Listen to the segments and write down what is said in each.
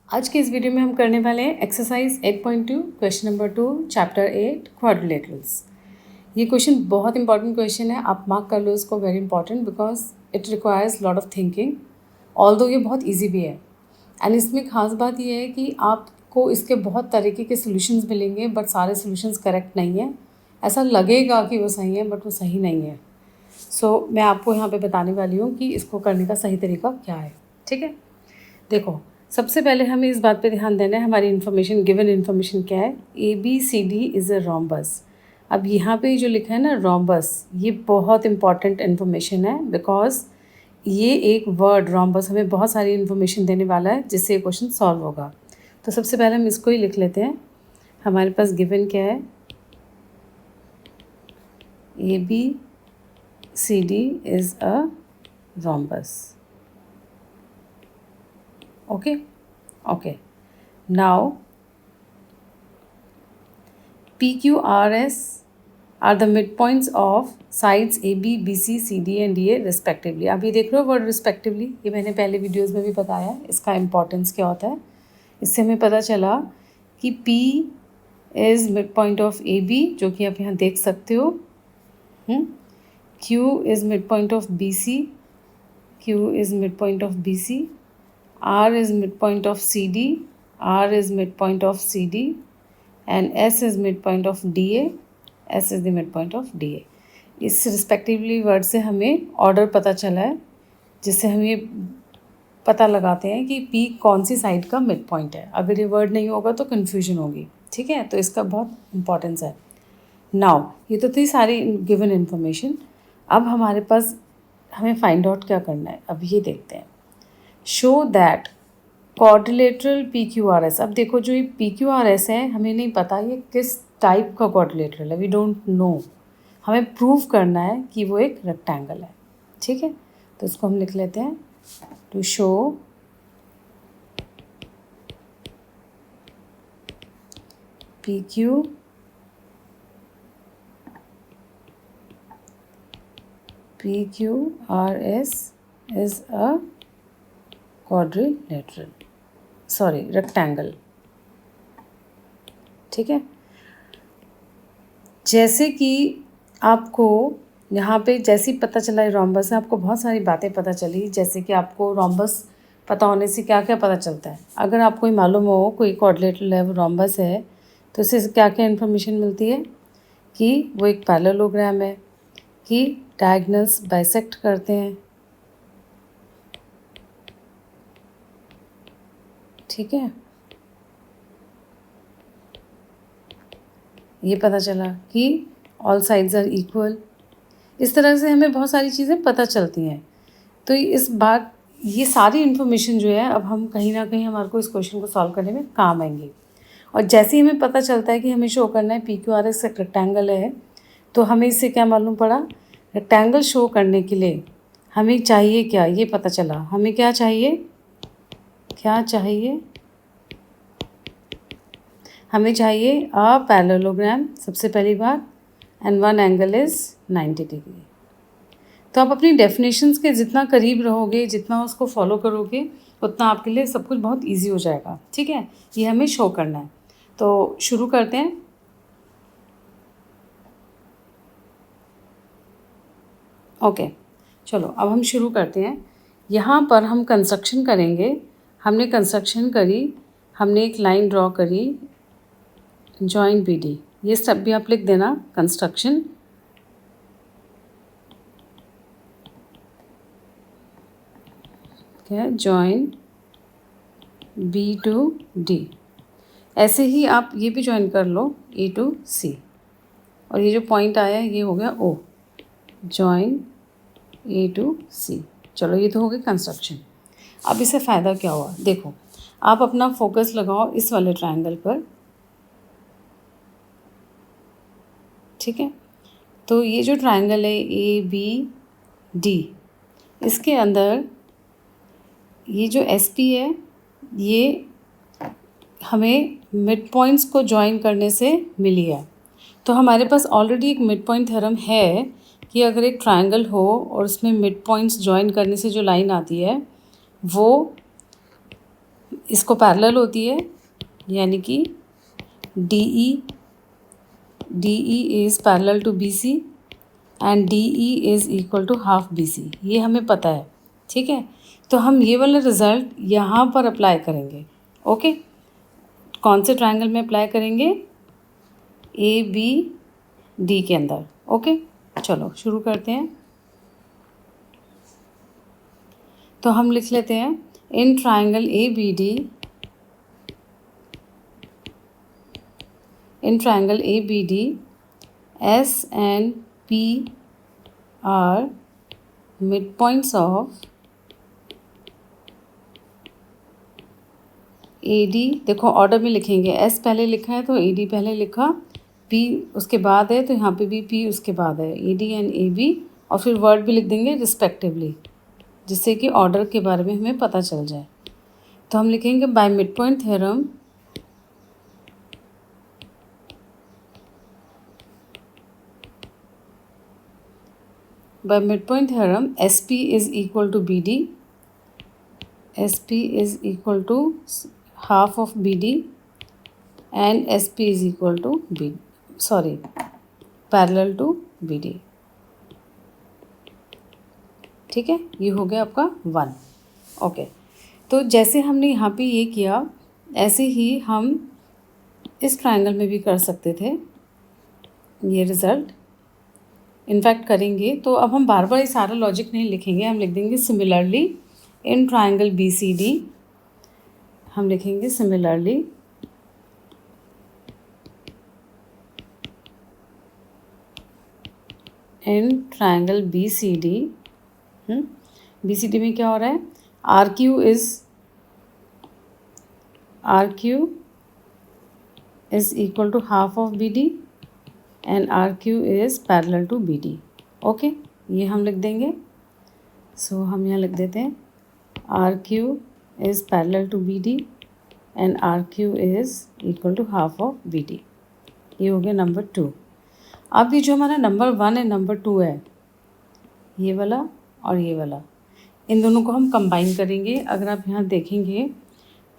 आज के इस वीडियो में हम करने वाले हैं exercise 8.2 question number 2 chapter 8 quadrilaterals. ये क्वेश्चन बहुत इंपॉर्टेंट क्वेश्चन है, आप मार्क कर लो इसको, very important because it requires lot of thinking. Although ये बहुत इजी भी है एंड इसमें खास बात ये है कि आपको इसके बहुत तरीके के सोल्यूशंस मिलेंगे बट सारे सोल्यूशंस करेक्ट नहीं है। ऐसा लगेगा कि वो सही है बट वो सही नहीं है। सो मैं आपको यहाँ पे बताने वाली हूँ कि इसको करने का सही तरीका क्या है। ठीक है, देखो सबसे पहले हमें इस बात पे ध्यान देना है, हमारी इन्फॉर्मेशन गिवन इन्फॉर्मेशन क्या है। ABCD is a rhombus. अब यहाँ पे जो लिखा है ना रोम्बस, ये बहुत इंपॉर्टेंट इन्फॉर्मेशन है बिकॉज ये एक वर्ड रोम्बस हमें बहुत सारी इन्फॉर्मेशन देने वाला है जिससे ये क्वेश्चन सॉल्व होगा। तो सबसे पहले हम इसको ही लिख लेते हैं। हमारे पास गिवन क्या है, ABCD is a rhombus. Okay. Now PQRS are the midpoints of sides AB, BC, CD and DA respectively। अब ये देख रहे हो वर्ड respectively, ये मैंने पहले वीडियोस में भी बताया है इसका इम्पोर्टेंस क्या होता है। इससे हमें पता चला कि P is mid point of AB, जो कि आप यहाँ देख सकते हो। Q is mid point of BC, Q is mid point of BC, R is midpoint of CD, R is midpoint of CD, and S is midpoint of DA, S is the midpoint of DA। इस respectively word से हमें order पता चला है जिससे हम ये पता लगाते हैं कि P कौन सी साइड का मिड पॉइंट है। अगर ये वर्ड नहीं होगा तो कन्फ्यूजन होगी। ठीक है, तो इसका बहुत इंपॉर्टेंस है। नाउ ये तो थी सारी गिवन इन्फॉर्मेशन। अब हमारे पास हमें फाइंड आउट क्या करना है, अब ये देखते हैं। Show that quadrilateral PQRS। अब देखो जो ये PQRS है हमें नहीं पता ये किस टाइप का क्वाड्रिलेटरल है, वी डोंट नो। हमें प्रूव करना है कि वो एक रेक्टेंगल है। ठीक है, तो इसको हम लिख लेते हैं, to show PQRS is a quadrilateral, sorry rectangle. ठीक है, जैसे कि आपको यहाँ पे जैसे ही पता चला है रोम्बस है, आपको बहुत सारी बातें पता चली। जैसे कि आपको रोम्बस पता होने से क्या क्या पता चलता है। अगर आपको मालूम हो कोई क्वाड्रिलेटरल है वो रोम्बस है तो इससे क्या क्या इन्फॉर्मेशन मिलती है कि वो एक पैरेललोग्राम है, कि डायगोनल्स बाइसेक्ट करते हैं। ठीक है, ये पता चला कि ऑल साइड्स आर इक्वल। इस तरह से हमें बहुत सारी चीज़ें पता चलती हैं। तो इस बात ये सारी इन्फॉर्मेशन जो है अब हम कहीं ना कहीं हमारे को इस क्वेश्चन को सॉल्व करने में काम आएंगे। और जैसे ही हमें पता चलता है कि हमें शो करना है PQRS एक रेक्टेंगल है, तो हमें इससे क्या मालूम पड़ा, रेक्टेंगल शो करने के लिए हमें चाहिए क्या, ये पता चला। हमें क्या चाहिए, हमें चाहिए अ पैरेललोग्राम सबसे पहली बात, and one angle is 90 degree. तो आप अपनी डेफिनेशंस के जितना करीब रहोगे, जितना उसको फॉलो करोगे, उतना आपके लिए सब कुछ बहुत इजी हो जाएगा। ठीक है, ये हमें शो करना है। तो शुरू करते हैं। ओके, चलो अब हम शुरू करते हैं। यहाँ पर हम कंस्ट्रक्शन करेंगे। हमने कंस्ट्रक्शन करी, हमने एक लाइन ड्रॉ करी, जॉइन BD। ये सब भी आप लिख देना, कंस्ट्रक्शन। क्या, जॉइन B to D। ऐसे ही आप ये भी जॉइन कर लो, A to C। और ये जो पॉइंट आया है ये हो गया O, join A to C। चलो ये तो हो गई कंस्ट्रक्शन। अब इससे फ़ायदा क्या हुआ, देखो आप अपना फोकस लगाओ इस वाले ट्रायंगल पर। ठीक है, तो ये जो ट्रायंगल है ABD, इसके अंदर ये जो SP है ये हमें मिड पॉइंट्स को जॉइन करने से मिली है। तो हमारे पास ऑलरेडी एक मिड पॉइंट थ्योरम है कि अगर एक ट्रायंगल हो और उसमें मिड पॉइंट्स जॉइन करने से जो लाइन आती है वो इसको पैरेलल होती है, यानी कि D E is parallel to B C and D E is equal to half B C, ये हमें पता है, ठीक है। तो हम ये वाला रिज़ल्ट यहाँ पर अप्लाई करेंगे। ओके, कौन से ट्रायंगल में अप्लाई करेंगे? ए बी डी के अंदर। ओके, चलो शुरू करते हैं। तो हम लिख लेते हैं in triangle A B D, in triangle A B D S and P are mid points of A D. देखो ऑर्डर में लिखेंगे, एस पहले लिखा है तो ए डी पहले लिखा, पी उसके बाद है तो यहाँ पे भी पी उसके बाद है, A D and A B, और फिर वर्ड भी लिख देंगे रिस्पेक्टिवली, जिससे कि ऑर्डर के बारे में हमें पता चल जाए। तो हम लिखेंगे by mid point theorem, by midpoint theorem SP is equal to BD, SP is equal to half of BD and SP is equal to parallel to BD। ठीक है, ये हो गया आपका 1। ओके, तो जैसे हमने यहाँ पे ये किया, ऐसे ही हम इस ट्रायंगल में भी कर सकते थे ये रिज़ल्ट, इनफैक्ट करेंगे। तो अब हम बार बार ये सारा लॉजिक नहीं लिखेंगे, हम लिख देंगे similarly in triangle B C D, हम लिखेंगे similarly in triangle B C D. B C D में क्या हो रहा है? R Q is equal to half of B D and R Q is parallel to B D. Okay, ये हम लिख देंगे। सो हम यहाँ लिख देते हैं R Q is parallel to B D and R Q is equal to half of B D. ये हो गया नंबर 2। अब ये जो हमारा नंबर 1 एंड नंबर 2 है, ये वाला और ये वाला, इन दोनों को हम कंबाइन करेंगे। अगर आप यहाँ देखेंगे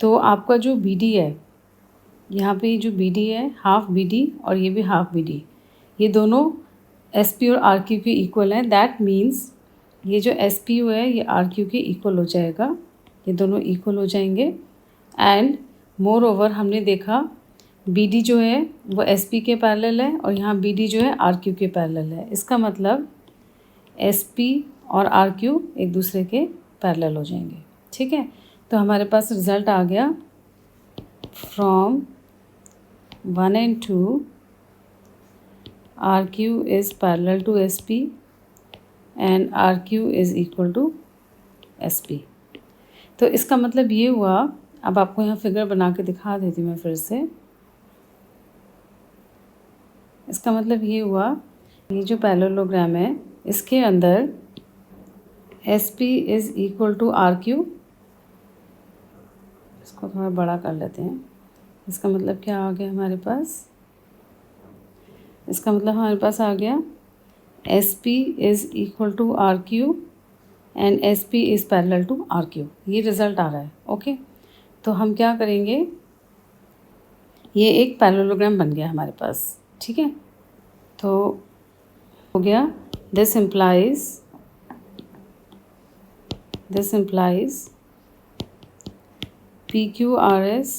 तो आपका जो बी डी है, यहाँ पे जो बी डी है हाफ बी डी और ये भी हाफ बी डी, ये दोनों एस पी और आर क्यू के इक्वल हैं। दैट मीन्स ये जो एस पी यू है ये आर क्यू के इक्वल हो जाएगा, ये दोनों इक्वल हो जाएंगे। एंड मोर ओवर हमने देखा बी डी जो है वो एस पी के पैरेलल है और यहाँ बी डी जो है आर क्यू के पैरेलल है। इसका मतलब एस पी और आर क्यू एक दूसरे के पैरेलल हो जाएंगे। ठीक है, तो हमारे पास रिज़ल्ट आ गया from 1 and 2 RQ is parallel to SP and RQ is equal to SP। तो इसका मतलब ये हुआ, अब आपको यहाँ फिगर बना के दिखा देती हूँ मैं फिर से। इसका मतलब ये हुआ, ये जो पैरेललोग्राम है इसके अंदर SP is equal to RQ, इसको थोड़ा बड़ा कर लेते हैं। इसका मतलब क्या आ गया हमारे पास? इसका मतलब हमारे पास आ गया SP is equal to RQ and SP is parallel to RQ। ये रिज़ल्ट आ रहा है। ओके, तो हम क्या करेंगे, ये एक पैरेललोग्राम बन गया हमारे पास। ठीक है, तो हो गया this implies PQRS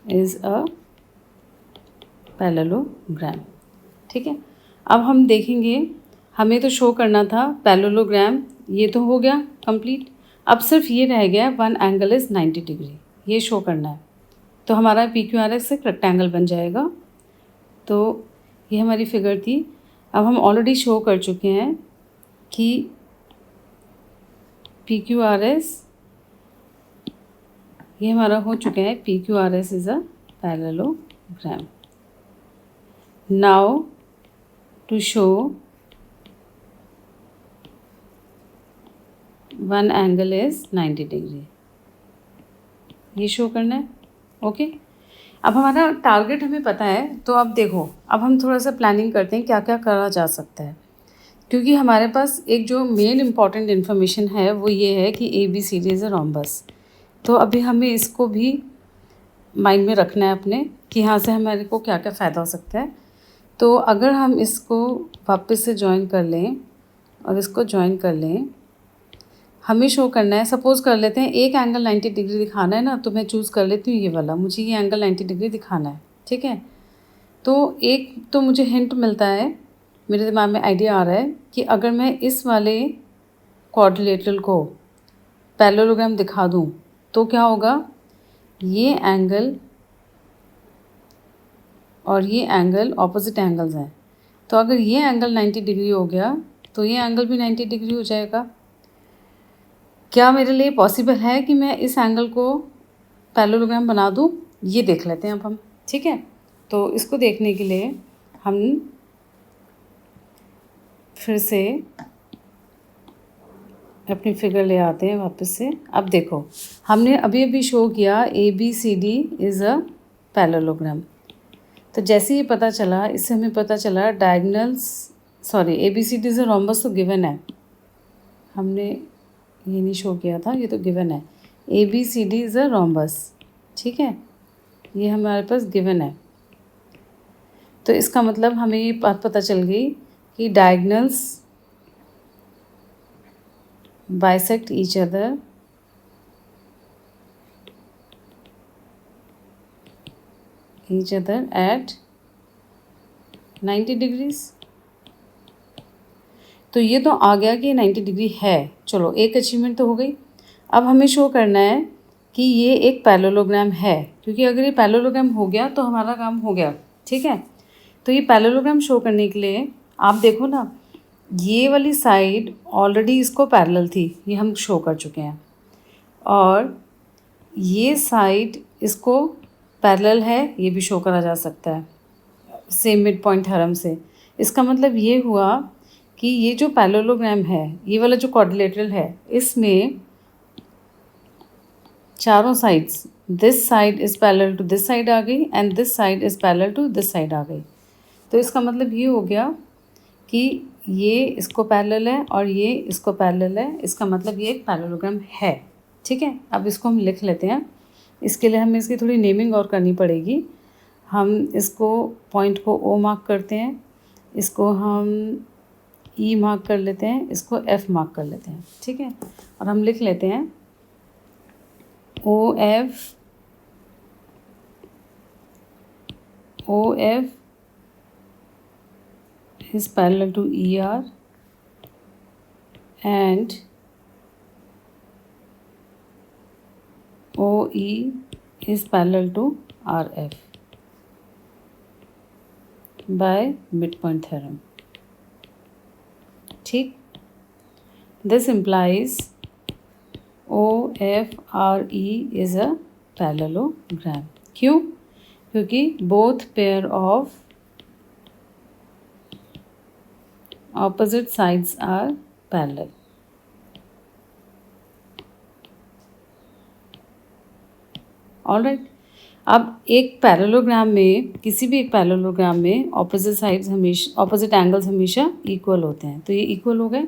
is a parallelogram. ठीक है, अब हम देखेंगे, हमें तो शो करना था पैरेललोग्राम, ये तो हो गया कंप्लीट। अब सिर्फ ये रह गया वन एंगल इज़ 90 डिग्री, ये शो करना है। तो हमारा PQRS एक रेक्टेंगल बन जाएगा। तो ये हमारी फिगर थी। अब हम ऑलरेडी शो कर चुके हैं कि PQRS, ये हमारा हो चुका है PQRS is a parallelogram. Now to show one angle is 90 degree, ये शो करना है। ओके, अब हमारा टारगेट हमें पता है। तो अब देखो, अब हम थोड़ा सा प्लानिंग करते हैं क्या क्या करा जा सकता है, क्योंकि हमारे पास एक जो मेन इम्पॉर्टेंट इन्फॉर्मेशन है वो ये है कि ABCD इज़ अ रोम्बस। तो अभी हमें इसको भी माइंड में रखना है अपने कि यहाँ से हमारे को क्या क्या फ़ायदा हो सकता है। तो अगर हम इसको वापस से ज्वाइन कर लें और इसको ज्वाइन कर लें, हमें शो करना है, सपोज़ कर लेते हैं एक एंगल 90 डिग्री दिखाना है ना, तो मैं चूज़ कर लेती हूँ ये वाला, मुझे ये एंगल 90 डिग्री दिखाना है, ठीक है। तो एक तो मुझे हिंट मिलता है, मेरे दिमाग में आइडिया आ रहा है कि अगर मैं इस वाले क्वाड्रिलेटरल को पैरेललोग्राम दिखा दूँ तो क्या होगा, ये एंगल और ये एंगल ऑपोजिट एंगल्स हैं। तो अगर ये एंगल 90 डिग्री हो गया तो ये एंगल भी 90 डिग्री हो जाएगा। क्या मेरे लिए पॉसिबल है कि मैं इस एंगल को पैरेललोग्राम बना दूँ? ये देख लेते हैं अब हम, ठीक है। तो इसको देखने के लिए हम फिर से अपनी फिगर ले आते हैं वापस से। अब देखो, हमने अभी अभी शो किया ABCD इज़ अ पैरेललोग्राम। तो जैसे ही पता चला, इससे हमें पता चला diagonals, sorry ABCD is a rhombus तो गिवन है, हमने ये नहीं शो किया था, ये तो गिवन है। ABCD इज़ अ रोम्बस, ठीक है, ये हमारे पास गिवन है। तो इसका मतलब हमें ये बात पता चल गई कि diagonals bisect each other at 90 degrees. तो ये तो आ गया कि 90 डिग्री है, चलो एक अचीवमेंट तो हो गई। अब हमें शो करना है कि ये एक पैरेललोग्राम है, क्योंकि अगर ये पैरेललोग्राम हो गया तो हमारा काम हो गया, ठीक है। तो ये पैरेललोग्राम शो करने के लिए आप देखो ना, ये वाली साइड ऑलरेडी इसको पैरेलल थी, ये हम शो कर चुके हैं, और ये साइड इसको पैरेलल है, ये भी शो करा जा सकता है सेम मिड पॉइंट थ्योरम से। इसका मतलब ये हुआ कि ये जो पैरेललोग्राम है, ये वाला जो क्वाड्रिलेटरल है, इसमें चारों sides, this side is parallel to this side आ गई and this side is parallel to this side आ गई। तो इसका मतलब ये हो गया कि ये इसको पैरेलल है और ये इसको पैरेलल है, इसका मतलब ये एक पैरेललोग्राम है, ठीक है। अब इसको हम लिख लेते हैं। इसके लिए हमें इसकी थोड़ी नेमिंग और करनी पड़ेगी। हम इसको पॉइंट को O मार्क करते हैं, इसको हम E मार्क कर लेते हैं, इसको F मार्क कर लेते हैं, ठीक है। और हम लिख लेते हैं OF is parallel to ER and OE is parallel to RF by midpoint theorem, ठीक। This implies OFRE is a parallelogram। क्यों? क्योंकि both pair of opposite sides are parallel। Alright, अब एक पैरेललोग्राम में, किसी भी एक पैरेललोग्राम में ऑपोजिट साइड्स हमेशा, ऑपोजिट एंगल्स हमेशा इक्वल होते हैं। तो ये इक्वल हो गए,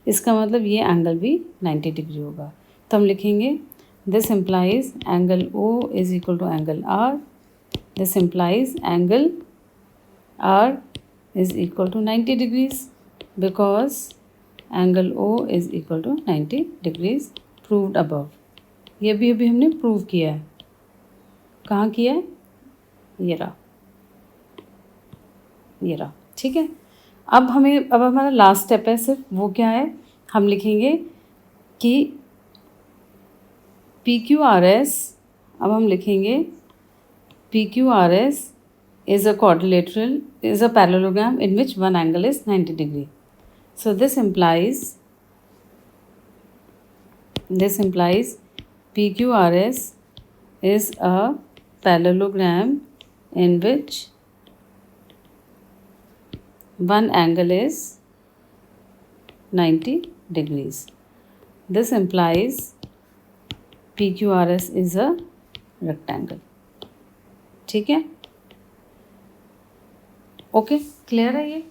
इसका मतलब ये एंगल भी 90 डिग्री होगा। तो हम लिखेंगे this implies angle O is equal to angle R, this implies angle R is equal to 90 degrees because angle O is equal to 90 degrees, proved above. ये भी अभी हमने प्रूव किया है। कहाँ किया है? ये रहा, ये रहा, ठीक है। अब हमारा लास्ट स्टेप है, सिर्फ वो क्या है, हम लिखेंगे कि PQRS, अब हम लिखेंगे PQRS is a quadrilateral, is a parallelogram in which one angle is 90 degree. So this implies PQRS is a parallelogram in which one angle is 90 degrees. This implies PQRS is a rectangle, ठीक है। Okay, clear है ये?